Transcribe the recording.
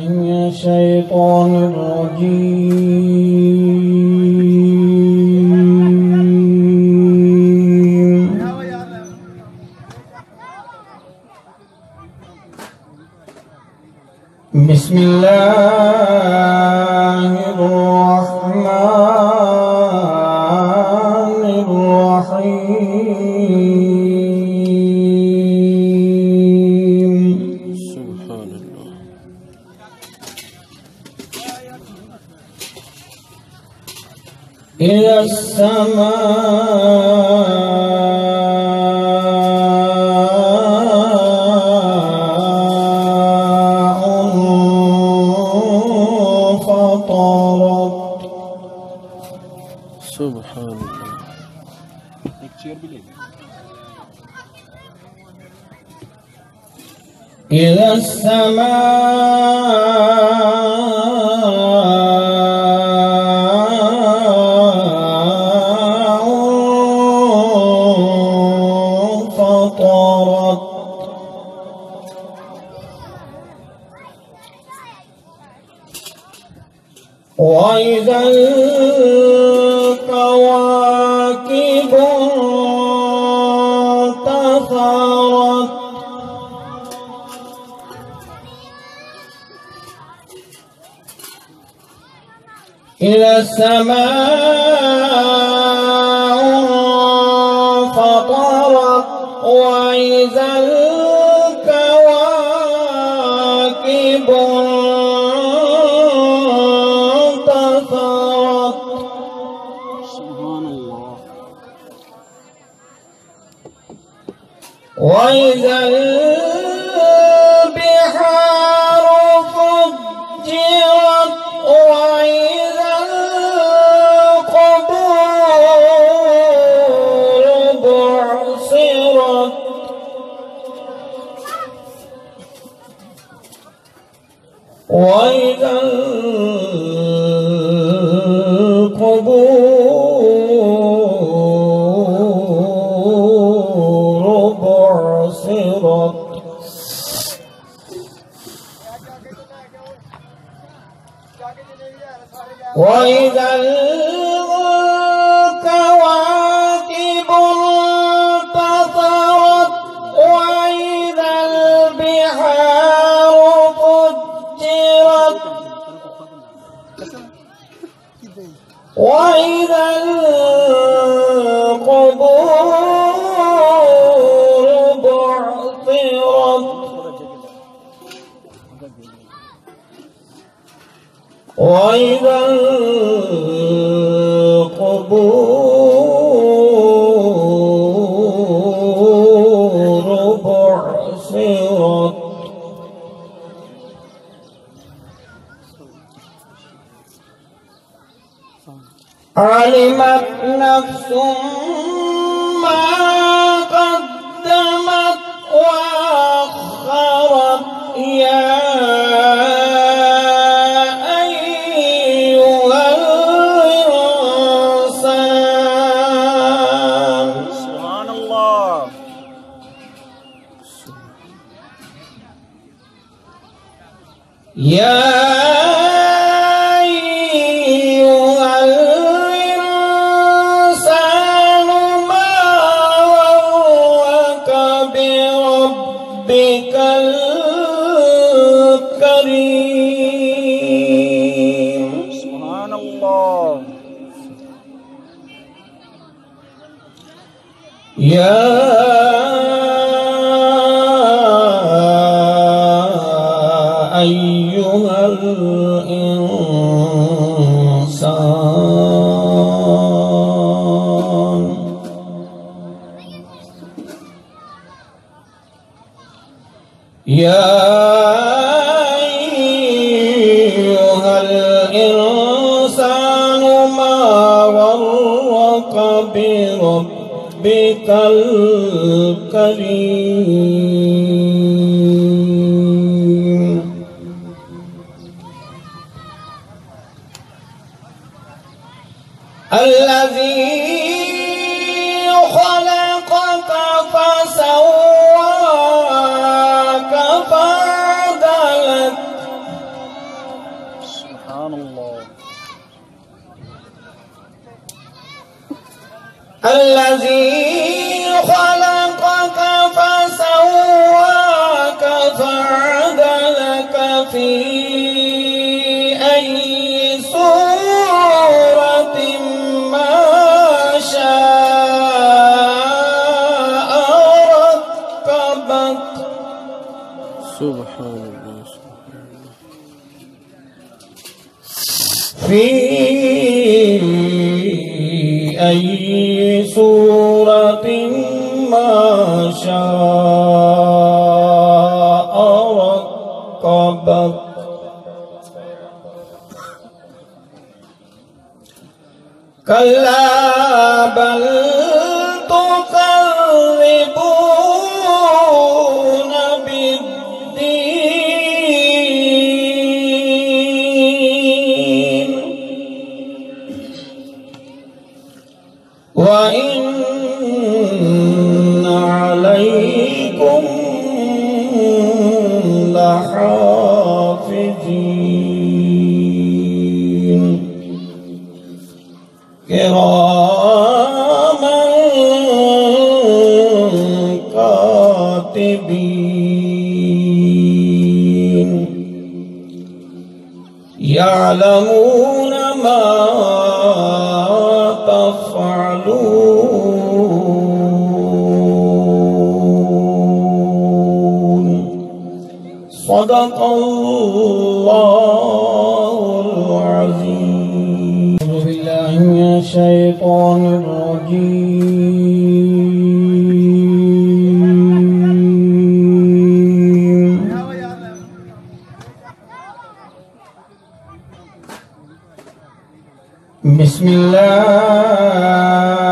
من الشيطان الرجيم. بسم الله الرحمن الرحيم. سبحان الله. إذا السماء سبحان الله. إذا السماء انفطرت وإذا الكواكب انتثرت إذا السماء انفطرت وإذا الكواكب انتثرت. سبحان الله. وإذا البحار فجرت وإذا القبور بعثرت وإذا القبور بعثرت وإذا الكواكب انتثرت وإذا البحار فجرت وإذا القبور بعثرت وإذا القبور بعثرت. علمت نفس ما قدمت وأخرت يا أيها الإنسان. سبحان الله. يا ربك الكريم. سبحان الله. يا أيها الإنسان يا أيها الإنسان ما غرك بربك الكريم. الذي خلقك فسواك فعدلك سبحان الله. الذي خلقك فسواك فعدلك في أي صورة ما شاء ركبك. سبحان الله. في أي صورة ما شاء ركبك. كلا بل تكذبون بالدين وإن عليكم لحافظين كراما كاتبين يعلمون ما تفعلون. صدق الله العظيم. أعوذ بالله من الشيطان الرجيم. بسم الله